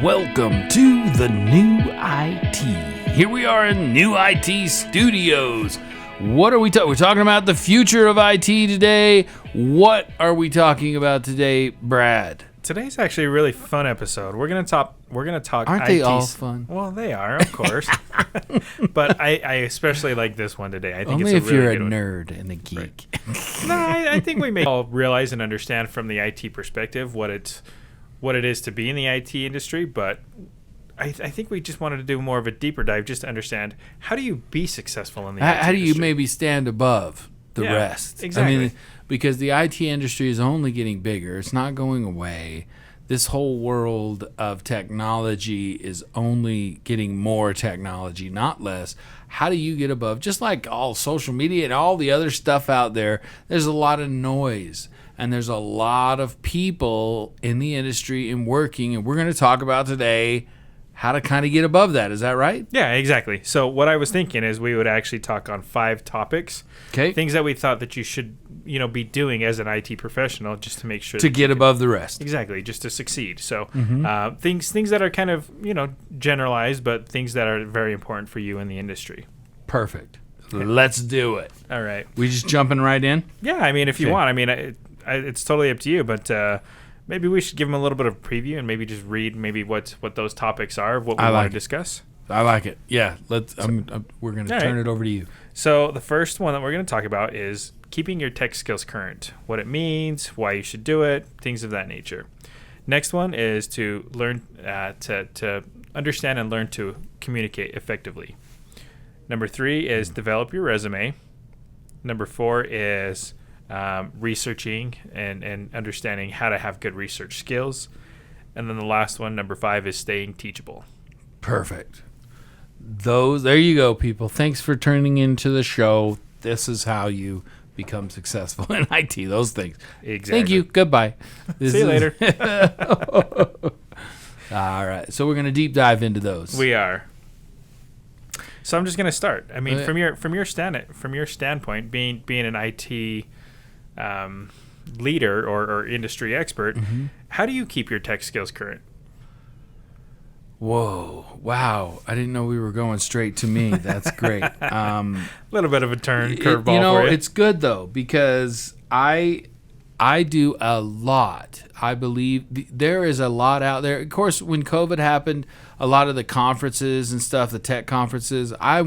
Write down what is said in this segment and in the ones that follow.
welcome to the New IT. Here we are in New IT Studios. What are we talking? We're talking about the future of IT today. What are we talking about today, Brad? Today's actually a really fun episode. We're gonna talk. Aren't IT. they all fun? Well, they are, of course. But I especially like this one today. I think Only it's if you're a good nerd and a geek. Right. No, I think we may all realize and understand from the IT perspective what it is to be in the IT industry. But I think we just wanted to do more of a deeper dive, just to understand how do you be successful in the IT industry. How do you maybe stand above the rest? Exactly. I mean, because the IT industry is only getting bigger. It's not going away. This whole world of technology is only getting more technology, not less. How do you get above? Just like all social media and all the other stuff out there, there's a lot of noise. And there's a lot of people in the industry and working. And we're going to talk about today how to kind of get above that. Is that right? Yeah, exactly. So what I was thinking is we would actually talk on 5 topics. Okay. Things that we thought that you should, be doing as an IT professional just to make sure to get above the rest. Exactly, just to succeed. So things that are kind of, generalized, but things that are very important for you in the industry. Perfect. Let's do it. All right. We just jumping right in? Yeah, I mean, if you want. I mean, it's totally up to you, but maybe we should give them a little bit of a preview and maybe just read maybe what those topics are, what we want to discuss. I like it. Yeah, we're going to turn it over to you. So the first one that we're going to talk about is keeping your tech skills current, what it means, why you should do it, things of that nature. Next one is to learn to understand and learn to communicate effectively. Number 3 is develop your resume. Number 4 is researching and understanding how to have good research skills. And then the last one, number 5, is staying teachable. Perfect. There you go, people. Thanks for tuning into the show. This is how you become successful in IT. Those things. Exactly. Thank you. Goodbye. See you later. All right. So we're going to deep dive into those. We are. So I'm just going to start. I mean, from your standpoint, being an IT leader or industry expert, how do you keep your tech skills current? Whoa. Wow. I didn't know we were going straight to me. That's great. A little bit of a curveball for you. It's good, though, because I do a lot. I believe there is a lot out there. Of course, when COVID happened, a lot of the conferences and stuff, the tech conferences, I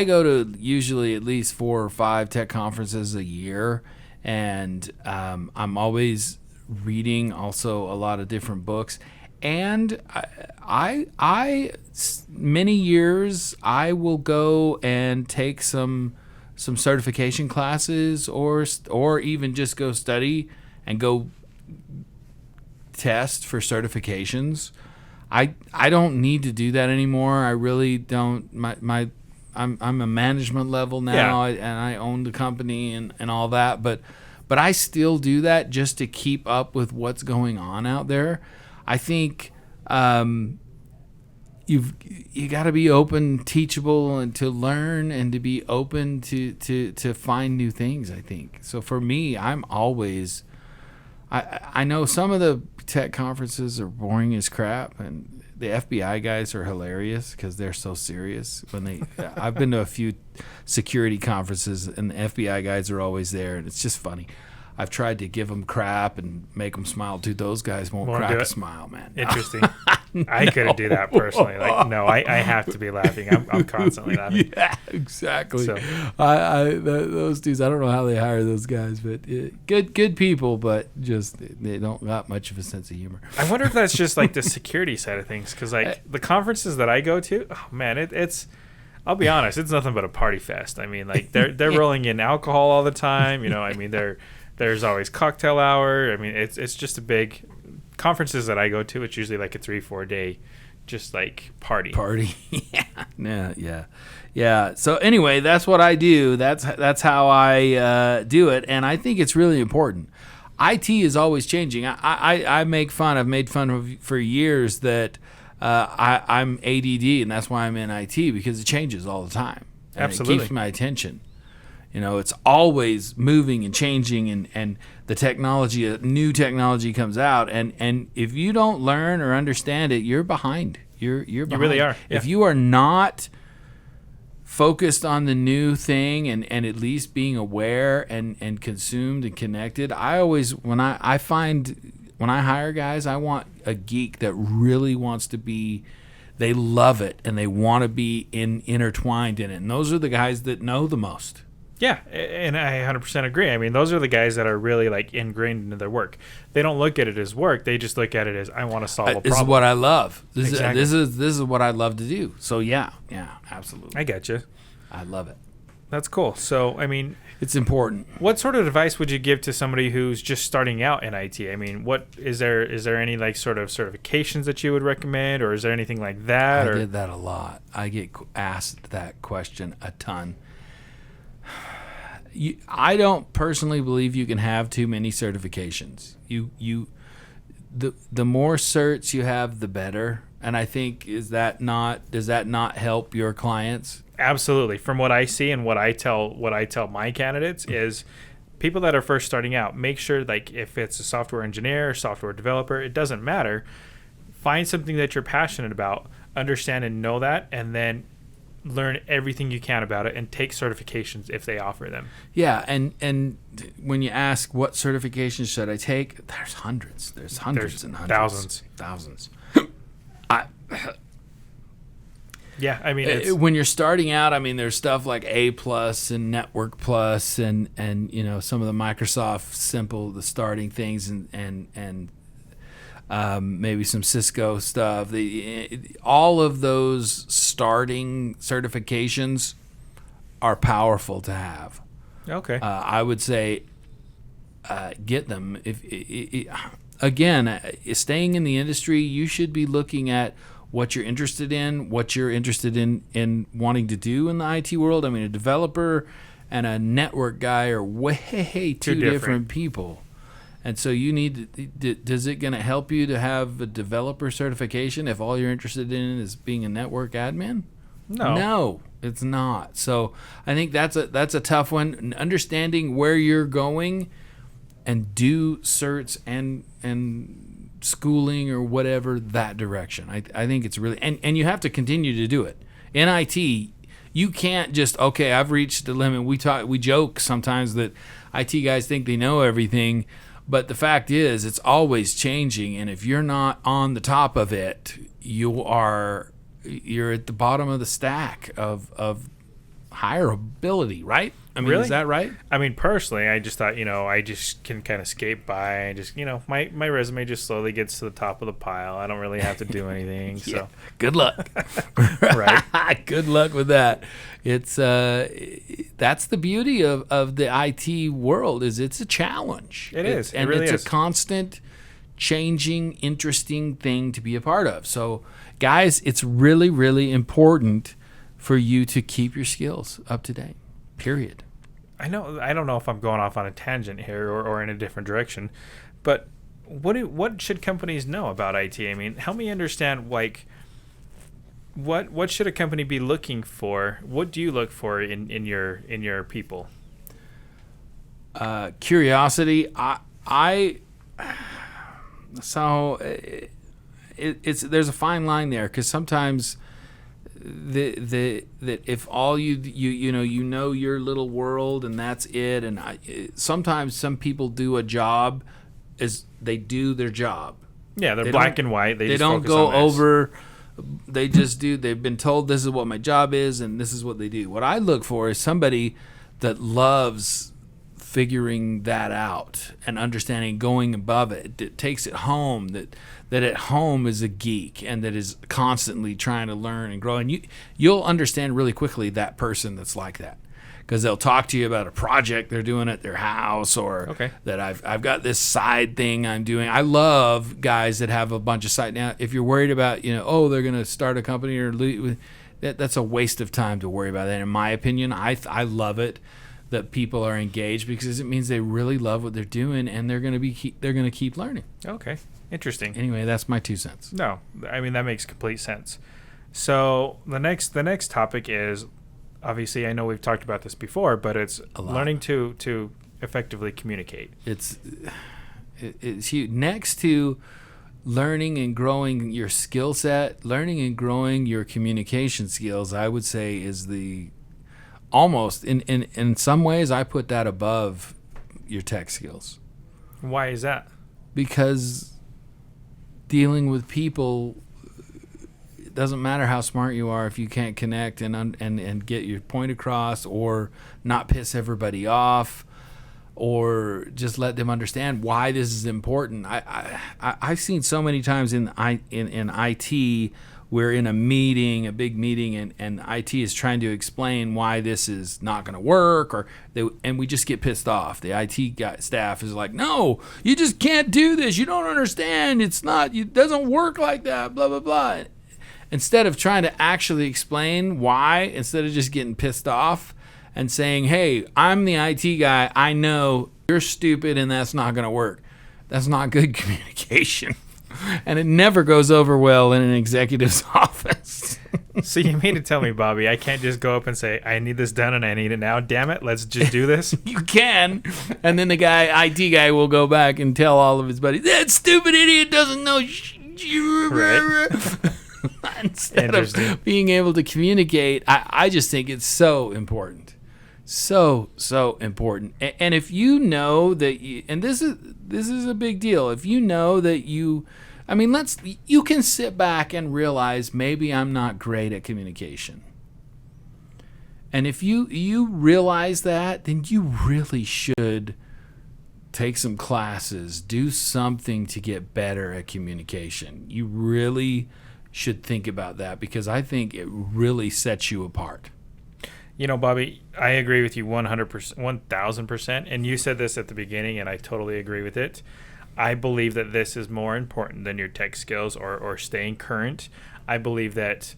go to usually at least 4 or 5 tech conferences a year, and I'm always reading also a lot of different books. And I many years I will go and take some certification classes or even just go study and go test for certifications. I don't need to do that anymore. I really don't. I'm a management level now, and I own the company and all that. But I still do that just to keep up with what's going on out there. I think you got to be open, teachable, and to learn, and to be open to find new things. I think so. For me, I'm always. I know some of the tech conferences are boring as crap, and the FBI guys are hilarious because they're so serious. I've been to a few security conferences, and the FBI guys are always there, and it's just funny. I've tried to give them crap and make them smile. Dude, those guys won't crack a smile, man. Interesting. I couldn't do that personally. I have to be laughing. I'm constantly laughing. Yeah, exactly. So. Those dudes, I don't know how they hire those guys, but good people, but just they don't got much of a sense of humor. I wonder if that's just like the security side of things, because the conferences that I go to, oh man, it's. I'll be honest, it's nothing but a party fest. I mean, like they're rolling in alcohol all the time. I mean, there's always cocktail hour. I mean, it's just a big conferences that I go to. It's usually like a 3-4 day, just like party. Yeah. So anyway, that's what I do. That's how I do it, and I think it's really important. IT is always changing. I've made fun of for years that I'm ADD, and that's why I'm in IT, because it changes all the time. And Absolutely. it keeps my attention. It's always moving and changing, and the technology, new technology comes out, and if you don't learn or understand it, you're behind. You're behind. You really are. Yeah. If you are not focused on the new thing and at least being aware and consumed and connected, I always, when I hire guys, I want a geek that really wants to be, they love it and they want to be intertwined in it. And those are the guys that know the most. Yeah, and I 100% agree. I mean, those are the guys that are really like ingrained into their work. They don't look at it as work. They just look at it as, I want to solve a problem. This is what I love. Exactly. This is what I love to do. So yeah, absolutely. I get you. I love it. That's cool. So, I mean, it's important. What sort of advice would you give to somebody who's just starting out in IT? I mean, what is there any like sort of certifications that you would recommend, or is there anything like that? I get that a lot. I get asked that question a ton. I don't personally believe you can have too many certifications. The more certs you have, the better. And I think does that not help your clients? Absolutely. From what I see and what I tell my candidates is, people that are first starting out, make sure, like, if it's a software engineer or software developer, it doesn't matter. Find something that you're passionate about, understand and know that, and then learn everything you can about it and take certifications if they offer them. Yeah, and when you ask what certifications should I take, there's hundreds. There's hundreds and hundreds. Thousands. Yeah, I mean, when you're starting out, I mean, there's stuff like A+ and Network Plus and some of the Microsoft simple, the starting things, and maybe some Cisco stuff. All of those starting certifications are powerful to have. Okay. I would say get them. Again, staying in the industry, you should be looking at what you're interested in, in wanting to do in the IT world. I mean, a developer and a network guy are way two different people. And so you need is it going to help you to have a developer certification if all you're interested in is being a network admin? No, it's not. So I think that's a tough one. Understanding where you're going and do certs and schooling or whatever that direction. I think it's really, and you have to continue to do it. In IT, you can't just, okay, I've reached the limit. We joke sometimes that IT guys think they know everything, but the fact is it's always changing, and if you're not on the top of it, you're at the bottom of the stack of hireability, right? I mean, really? Is that right? I mean, personally, I just thought, I just can kind of skate by and just, my resume just slowly gets to the top of the pile. I don't really have to do anything. Yeah. So Good luck. Right. Good luck with that. It's that's the beauty of the IT world, is it's a challenge. It is. And it really it's is. a constant changing, interesting thing to be a part of. So, guys, it's really, really important for you to keep your skills up to date. Period. I don't know if I'm going off on a tangent here or in a different direction, but what should companies know about IT? I mean, help me understand, like, what should a company be looking for? What do you look for in your people? Curiosity. It's there's a fine line there, because sometimes that if all you know your little world and that's it, and sometimes some people do a job as they do their job. Yeah, they're black and white. They just don't focus go on this. over. They just do. They've been told this is what my job is, and this is what they do. What I look for is somebody that loves figuring that out and understanding, going above it, that takes it home, that at home is a geek and that is constantly trying to learn and grow. And you'll understand really quickly that person that's like that, because they'll talk to you about a project they're doing at their house, or that I've got this side thing I'm doing. I love guys that have a bunch of side. Now, if you're worried about, they're going to start a company or that's a waste of time to worry about that. In my opinion, I love it that people are engaged, because it means they really love what they're doing and they're going to keep learning. Okay. Interesting. Anyway, that's my 2 cents. No, I mean, that makes complete sense. So the next topic is obviously, I know we've talked about this before, but it's A lot. learning to effectively communicate. It's huge. Next to learning and growing your skill set, learning and growing your communication skills, I would say is the almost in some ways I put that above your tech skills, Why is that? because dealing with people, it doesn't matter how smart you are if you can't connect and get your point across, or not piss everybody off, or just let them understand why this is important. I've seen so many times in IT, we're in a meeting, a big meeting, and IT is trying to explain why this is not going to work, and we just get pissed off. The IT staff is like, "No, you just can't do this. You don't understand. It doesn't work like that. Blah blah blah." Instead of trying to actually explain why, instead of just getting pissed off and saying, "Hey, I'm the IT guy. I know you're stupid, and that's not going to work." That's not good communication. And it never goes over well in an executive's office. So you mean to tell me, Bobby, I can't just go up and say, I need this done and I need it now. Damn it, let's just do this. You can. And then the IT guy will go back and tell all of his buddies, "That stupid idiot doesn't know." Right. Instead of being able to communicate, I just think it's so important. So important. And if you know that and this is a big deal. If you know that you can sit back and realize, maybe I'm not great at communication. And if you realize that, then you really should take some classes, do something to get better at communication. You really should think about that, because I think it really sets you apart. You know, Bobby, I agree with you 100%, 1,000%. And you said this at the beginning, and I totally agree with it. I believe that this is more important than your tech skills or staying current. I believe that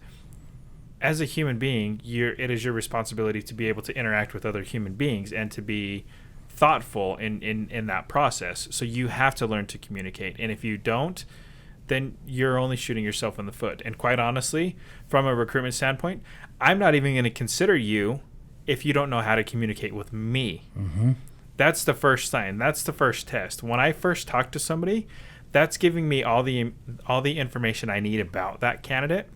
as a human being, it is your responsibility to be able to interact with other human beings and to be thoughtful in that process. So you have to learn to communicate. And if you don't, then you're only shooting yourself in the foot. And quite honestly, from a recruitment standpoint, I'm not even going to consider you if you don't know how to communicate with me. Mm-hmm. That's the first sign. That's the first test. When I first talk to somebody, that's giving me all the information I need about that candidate,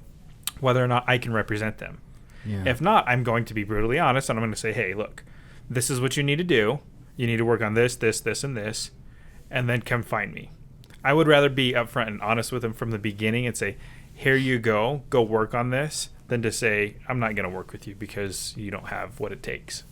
whether or not I can represent them. Yeah. If not, I'm going to be brutally honest, and I'm going to say, "Hey, look, this is what you need to do. You need to work on this, this, this, and this, and then come find me." I would rather be upfront and honest with them from the beginning and say, "Here you go work on this," than to say, "I'm not going to work with you because you don't have what it takes."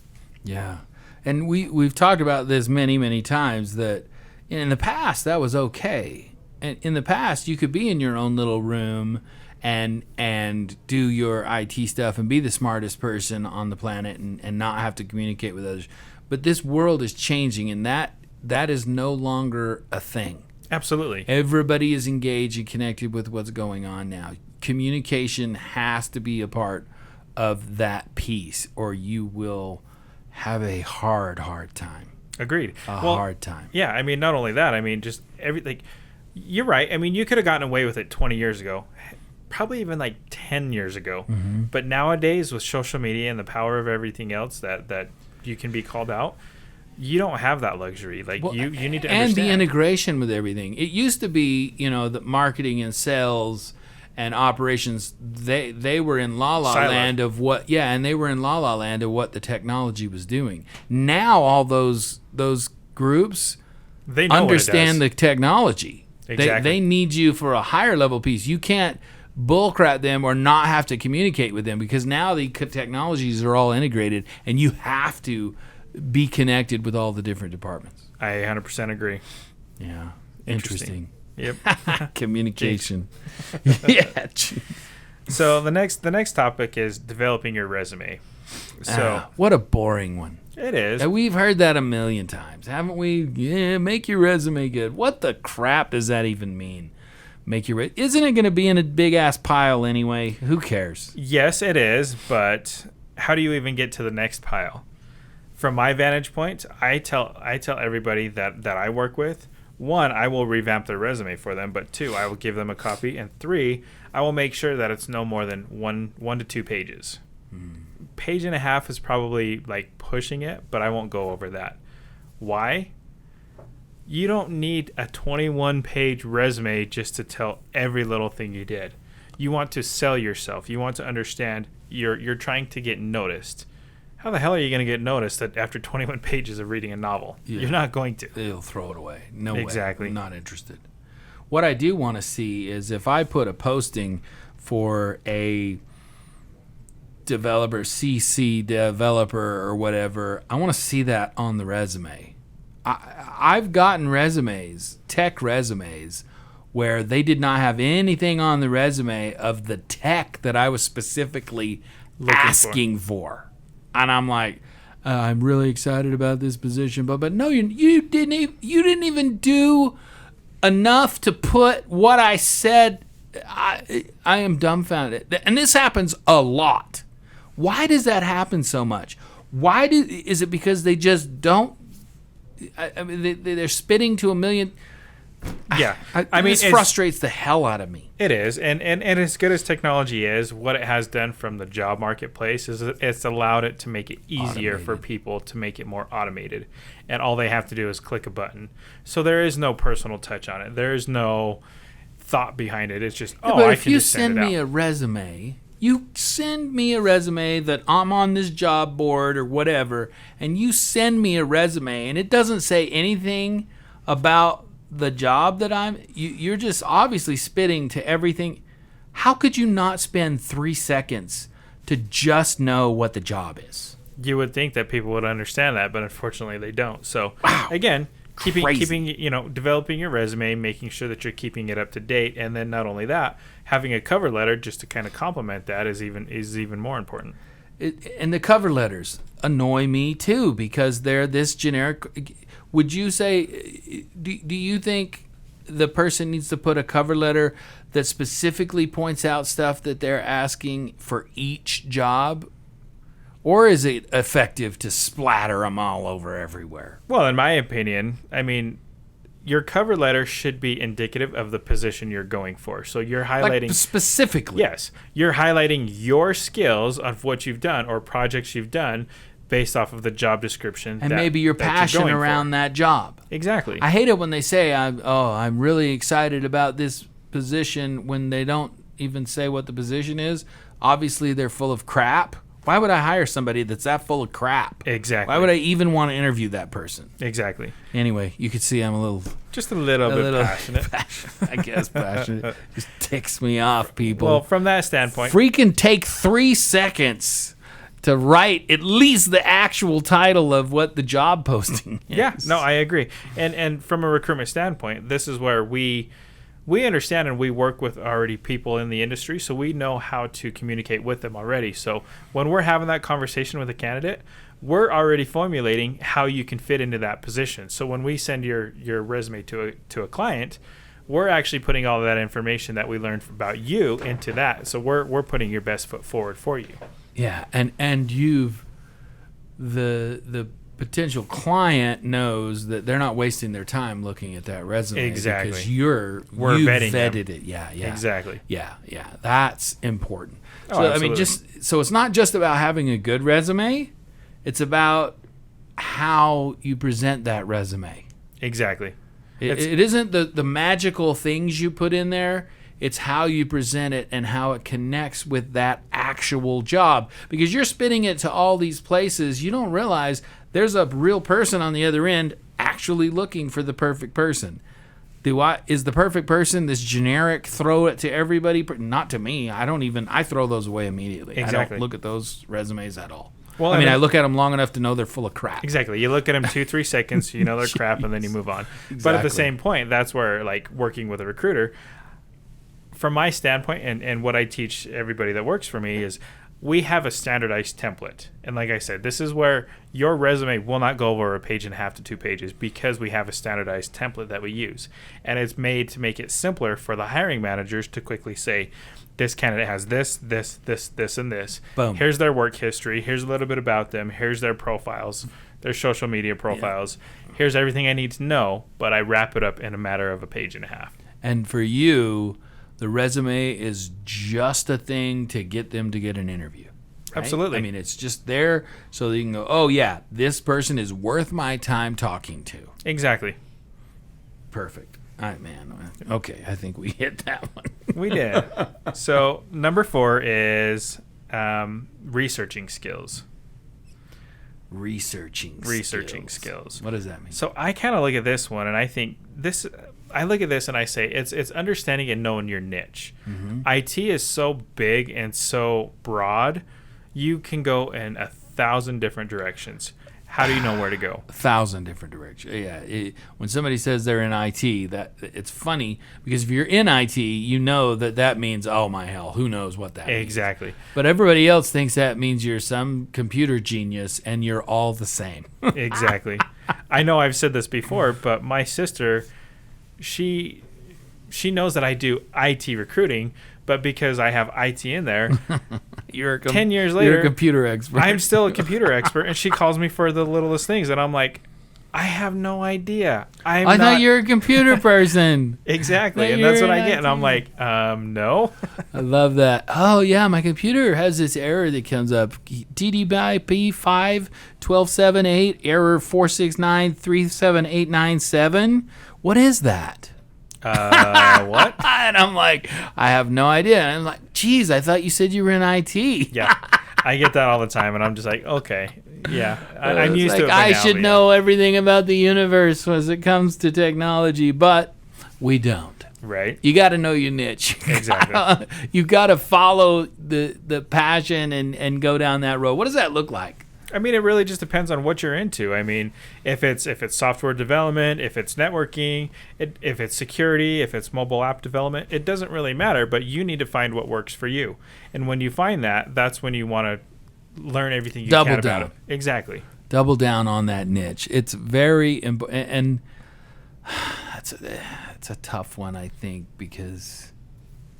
Yeah. And we've talked about this many times, that in the past that was okay. And in the past you could be in your own little room and do your IT stuff and be the smartest person on the planet and not have to communicate with others. But this world is changing, and that is no longer a thing. Absolutely. Everybody is engaged and connected with what's going on now. Communication has to be a part of that piece, or you will have a hard time. Agreed. Hard time. Yeah, I mean, not only that, I mean, just you're right. I mean, you could have gotten away with it 20 years ago, probably even like 10 years ago. Mm-hmm. But nowadays, with social media and the power of everything else that you can be called out, you don't have that luxury. Like, you need to understand. And the integration with everything. It used to be, the marketing and sales and operations, they were in la la land of what, and they were in la la land of what the technology was doing. Now all those groups, they know understand the technology. Exactly. They need you for a higher level piece. You can't bullcrap them or not have to communicate with them, because now the technologies are all integrated and you have to be connected with all the different departments. I 100% agree. Yeah. Interesting. Yep. Communication. Yeah. So the next topic is developing your resume. So what a boring one. It is. And we've heard that a million times, haven't we? Yeah, make your resume good. What the crap does that even mean? Isn't it going to be in a big ass pile anyway? Who cares? Yes, it is, but how do you even get to the next pile? From my vantage point, I tell everybody that I work with, 1, I will revamp their resume for them, but 2, I will give them a copy, and 3, I will make sure that it's no more than one to 2 pages. page and a half is probably like pushing it, but I won't go over that. Why? You don't need a 21-page resume just to tell every little thing you did. You want to sell yourself. You want to understand you're trying to get noticed. How the hell are you going to get noticed after 21 pages of reading a novel? Yeah. You're not going to. They'll throw it away. No way. Exactly. I'm not interested. What I do want to see is if I put a posting for a developer, CC developer or whatever, I want to see that on the resume. I've gotten resumes, tech resumes, where they did not have anything on the resume of the tech that I was specifically asking for. And I'm like, I'm really excited about this position, but no, you didn't even do enough to put what I said. I am dumbfounded, and this happens a lot. Why does that happen so much? Is it because they just don't? I mean, they're spitting to a million. Yeah, I mean, it frustrates the hell out of me. It is, and as good as technology is, what it has done from the job marketplace is it's allowed it to make it easier for people to make it more automated, and all they have to do is click a button. So there is no personal touch on it. There is no thought behind it. It's just but if you send me a resume, you send me a resume that I'm on this job board or whatever, and you send me a resume, and it doesn't say anything about the job that you're just obviously spitting to everything. How could you not spend 3 seconds to just know what the job is? You would think that people would understand that, but unfortunately they don't. So again, keeping developing your resume, making sure that you're keeping it up to date, and then not only that, having a cover letter just to kind of complement that is even more important. And the cover letters annoy me too because they're this generic. Would you say, do you think the person needs to put a cover letter that specifically points out stuff that they're asking for each job? Or is it effective to splatter them all over everywhere? Well, in my opinion, I mean, your cover letter should be indicative of the position you're going for. So you're highlighting... Like specifically? Yes. You're highlighting your skills of what you've done or projects you've done based off of the job description. And maybe your passion around that job. Exactly. I hate it when they say, I'm really excited about this position when they don't even say what the position is. Obviously, they're full of crap. Why would I hire somebody that's that full of crap? Exactly. Why would I even want to interview that person? Exactly. Anyway, you can see I'm a little bit passionate. I guess passionate. Just ticks me off, people. Well, from that standpoint, freaking take 3 seconds to write at least the actual title of what the job posting is. Yeah, no, I agree. And from a recruitment standpoint, this is where we understand and we work with already people in the industry, so we know how to communicate with them already. So when we're having that conversation with a candidate, we're already formulating how you can fit into that position. So when we send your resume to a client, we're actually putting all of that information that we learned about you into that. So we're putting your best foot forward for you. Yeah, and you've the potential client knows that they're not wasting their time looking at that resume. Exactly. Because you've vetting vetted them. it. Yeah. Exactly. Yeah. That's important. Oh, so absolutely. I mean, so it's not just about having a good resume. It's about how you present that resume. Exactly. It isn't the magical things you put in there. It's how you present it and how it connects with that actual job. Because you're spitting it to all these places, you don't realize there's a real person on the other end actually looking for the perfect person. Is the perfect person this generic, throw it to everybody? Not to me. I throw those away immediately. Exactly. I don't look at those resumes at all. Well, I look at them long enough to know they're full of crap. Exactly. You look at them 2-3 seconds, you know they're crap, and then you move on. Exactly. But at the same point, that's where, like, working with a recruiter, from my standpoint, and what I teach everybody that works for me is we have a standardized template. And like I said, this is where your resume will not go over a page and a half to 2 pages because we have a standardized template that we use. And it's made to make it simpler for the hiring managers to quickly say, this candidate has this, and this. Boom. Here's their work history. Here's a little bit about them. Here's their profiles, their social media profiles. Yeah. Here's everything I need to know, but I wrap it up in a matter of a page and a half. And for you, the resume is just a thing to get them to get an interview. Right? Absolutely. I mean, it's just there so that you can go, oh, yeah, this person is worth my time talking to. Exactly. Perfect. All right, man. Okay, I think we hit that one. We did. So number 4 is researching skills. Researching skills. What does that mean? So I kind of look at this one, and I think I look at this and I say it's understanding and knowing your niche. Mm-hmm. IT is so big and so broad, you can go in 1,000 different directions. How do you know where to go? 1,000 different directions. Yeah. When somebody says they're in IT, that it's funny because if you're in IT, you know that means, oh my hell, who knows what that means. Exactly. But everybody else thinks that means you're some computer genius and you're all the same. Exactly. I know I've said this before, but my sister, she knows that I do IT recruiting, but because I have IT in there, 10 years later, you're a computer expert. I'm still a computer expert, and she calls me for the littlest things, and I'm like, I have no idea. I thought you were a computer person. Exactly, and that's what I get, and I'm like, no. I love that. Oh, yeah, my computer has this error that comes up. TDP 5.12.7.8, error 469.37897. What is that? What? And I'm like, I have no idea. And I'm like, geez, I thought you said you were in IT. Yeah, I get that all the time, and I'm just like, okay, yeah, I'm used to it. I should know everything about the universe as it comes to technology, but we don't. Right. You got to know your niche. Exactly. You got to follow the passion and go down that road. What does that look like? I mean, it really just depends on what you're into. I mean, if it's software development, if it's networking, if it's security, if it's mobile app development, it doesn't really matter, but you need to find what works for you. And when you find that, that's when you want to learn everything you can about it. Exactly. Double down on that niche. It's very important, and it's a tough one, I think, because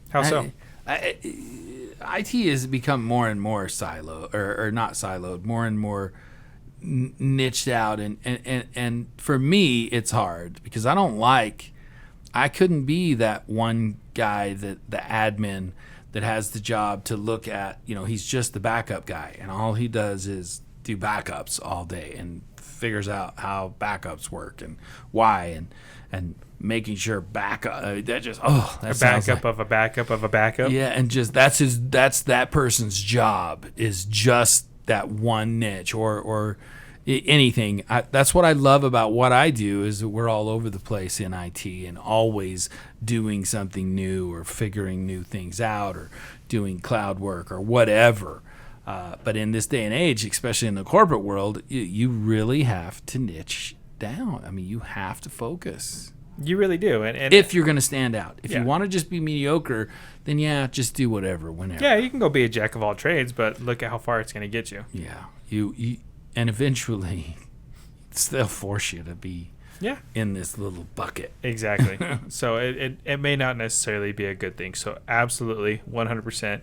how so? IT has become more and more siloed, or not siloed, more and more niched out, and for me, it's hard because I couldn't be that one guy, the admin that has the job to look at, he's just the backup guy, and all he does is do backups all day and figures out how backups work and why, and making sure backup that just that a backup of a backup of a backup. Yeah, and just that's that person's job, is just that one niche or anything. That's what I love about what I do, is that we're all over the place in IT and always doing something new or figuring new things out or doing cloud work or whatever. But in this day and age, especially in the corporate world, you really have to niche down. I mean, you have to focus. You really do. And if you're going to stand out. If you want to just be mediocre, then just do whatever, whenever. Yeah, you can go be a jack of all trades, but look at how far it's going to get you. Yeah. You and eventually they'll force you to be in this little bucket. Exactly. So it may not necessarily be a good thing. So absolutely, 100%.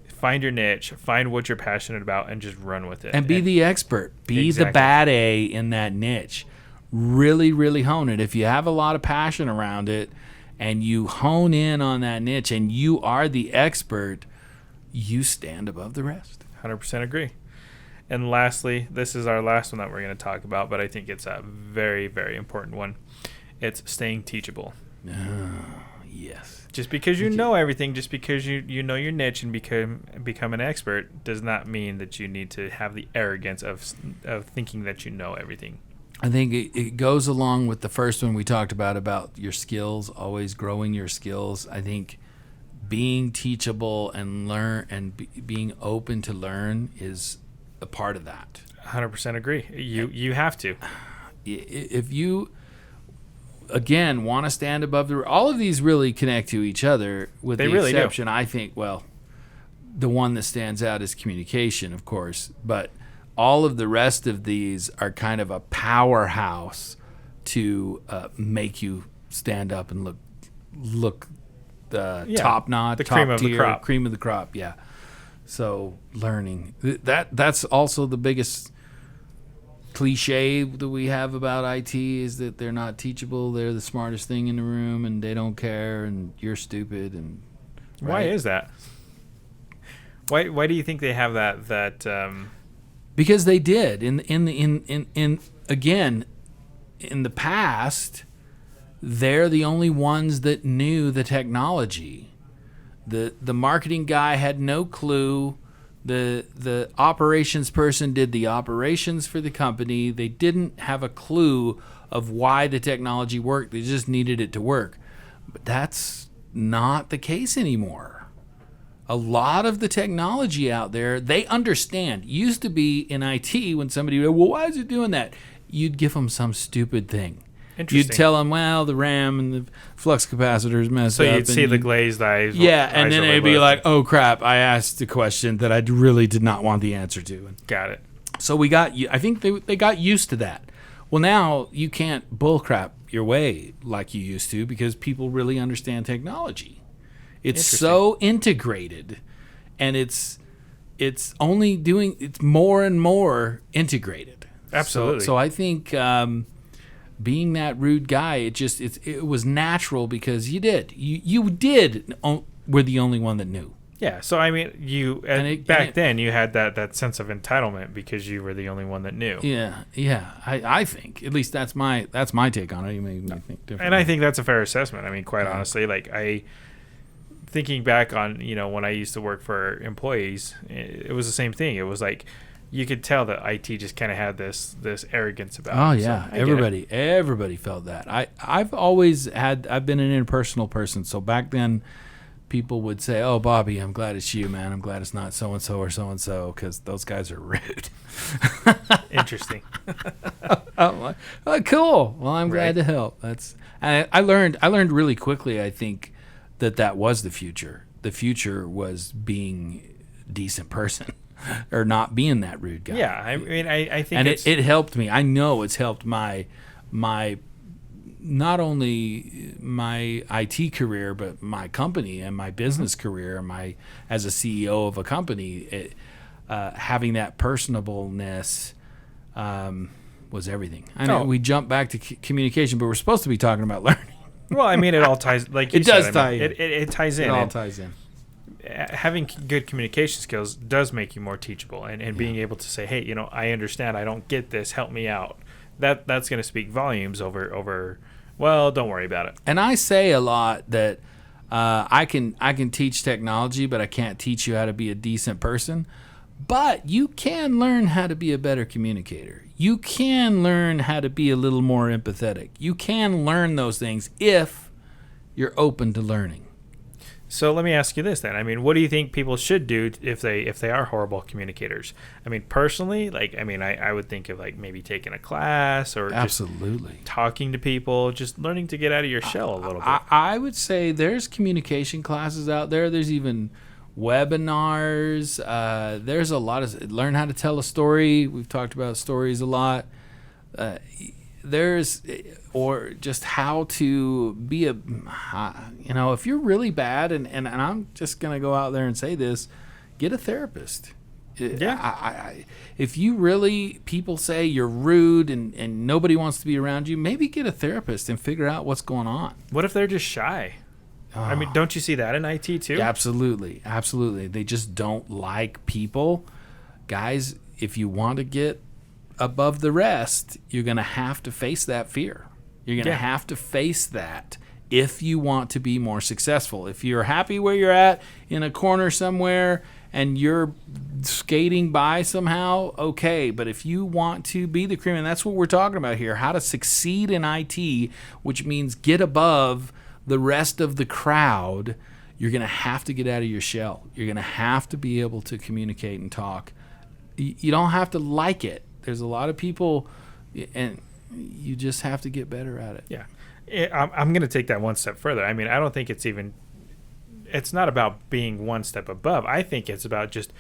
Find your niche, find what you're passionate about, and just run with it. And be the expert. Be the bad A in that niche. Really, really hone it. If you have a lot of passion around it and you hone in on that niche and you are the expert, you stand above the rest. 100% agree. And lastly, this is our last one that we're going to talk about, but I think it's a very, very important one. It's staying teachable. Yes. Just because you know everything, just because you know your niche and become an expert, does not mean that you need to have the arrogance of thinking that you know everything. I think it goes along with the first one we talked about your skills, always growing your skills. I think being teachable and being open to learn is a part of that. 100% agree. You have to. If you, again, want to stand above all of these really connect to each other, with the exception, I think, the one that stands out is communication, of course, but all of the rest of these are kind of a powerhouse to make you stand up and look top notch, the top cream of tier, the crop. Cream of the crop. Yeah. So learning that's also the biggest cliche that we have about IT, is that they're not teachable. They're the smartest thing in the room and they don't care and you're stupid. And Why is that? Why do you think they have that Because they did again in the past, they're the only ones that knew the technology. The marketing guy had no clue. The operations person did the operations for the company. They didn't have a clue of why the technology worked. They just needed it to work. But that's not the case anymore. A lot of the technology out there, they understand. Used to be in IT when somebody would, well, why is it doing that? You'd give them some stupid thing. You'd tell them, well, the RAM and the flux capacitors messed up. So you'd see the glazed eyes. Yeah, and then it'd be like, oh, crap, I asked a question that I really did not want the answer to. Got it. So I think they got used to that. Well, now you can't bullcrap your way like you used to because people really understand technology. It's so integrated, and it's more and more integrated. Absolutely. So I think being that rude guy, it was natural because you were the only one that knew. Yeah. So I mean, back then you had that sense of entitlement because you were the only one that knew. Yeah. I think at least that's my take on it. You may think differently. And I think that's a fair assessment. I mean, quite honestly, thinking back on, when I used to work for employees, it was the same thing. It was like you could tell that IT just kind of had this arrogance about it. Oh yeah, so everybody felt that. I've been an interpersonal person, so back then people would say, "Oh, Bobby, I'm glad it's you, man. I'm glad it's not so and so or so and so because those guys are rude." Interesting. I'm like, oh, cool. Well, I'm glad to help. I learned really quickly. I think that was the future. The future was being a decent person or not being that rude guy. Yeah, I mean, I think and it helped me. I know it's helped my not only my IT career, but my company and my business career, as a CEO of a company, having that personableness was everything. I know we jumped back to communication, but we're supposed to be talking about learning. Well, I mean, it all ties. Like you it said, does tie in. It ties in. It all ties in. Having good communication skills does make you more teachable, and being able to say, "Hey, I understand. I don't get this. Help me out." That's going to speak volumes over. Well, don't worry about it. And I say a lot that I can teach technology, but I can't teach you how to be a decent person. But you can learn how to be a better communicator. You can learn how to be a little more empathetic. You can learn those things if you're open to learning. So let me ask you this then. I mean, what do you think people should do if they are horrible communicators? I mean, personally, I would think of maybe taking a class or absolutely just talking to people, just learning to get out of your shell a little bit. I would say there's communication classes out there. There's even webinars. There's a lot of learn how to tell a story. We've talked about stories a lot. Or just how to be if you're really bad, and I'm just going to go out there and say this, get a therapist. Yeah. If you really, people say you're rude and nobody wants to be around you, maybe get a therapist and figure out what's going on. What if they're just shy? I mean, don't you see that in IT too? Absolutely. They just don't like people. Guys, if you want to get above the rest, you're going to have to face that fear. You're going to have to face that if you want to be more successful. If you're happy where you're at in a corner somewhere and you're skating by somehow, okay. But if you want to be the cream, and that's what we're talking about here, how to succeed in IT, which means get above the rest of the crowd, you're going to have to get out of your shell. You're going to have to be able to communicate and talk. You don't have to like it. There's a lot of people, and you just have to get better at it. Yeah. I'm going to take that one step further. I mean, I don't think it's not about being one step above. I think it's about just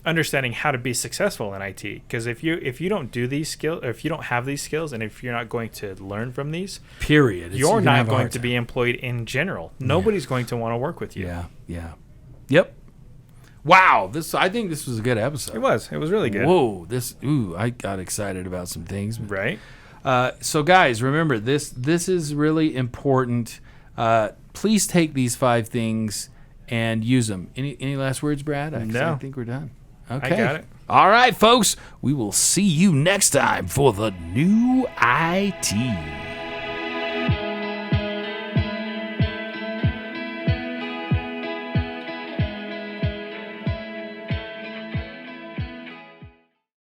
understanding how to be successful in IT. Because if you don't do these skills, or if you don't have these skills, and if you're not going to learn from these, you're not going to be employed in general. Nobody's going to want to work with you. Yeah. Yep. Wow, I think this was a good episode. It was really good. Whoa, I got excited about some things. Right. So guys, remember this is really important. Please take these 5 things and use them. Any last words, Brad? No. I think we're done. Okay. I got it. All right, folks. We will see you next time for the new IT.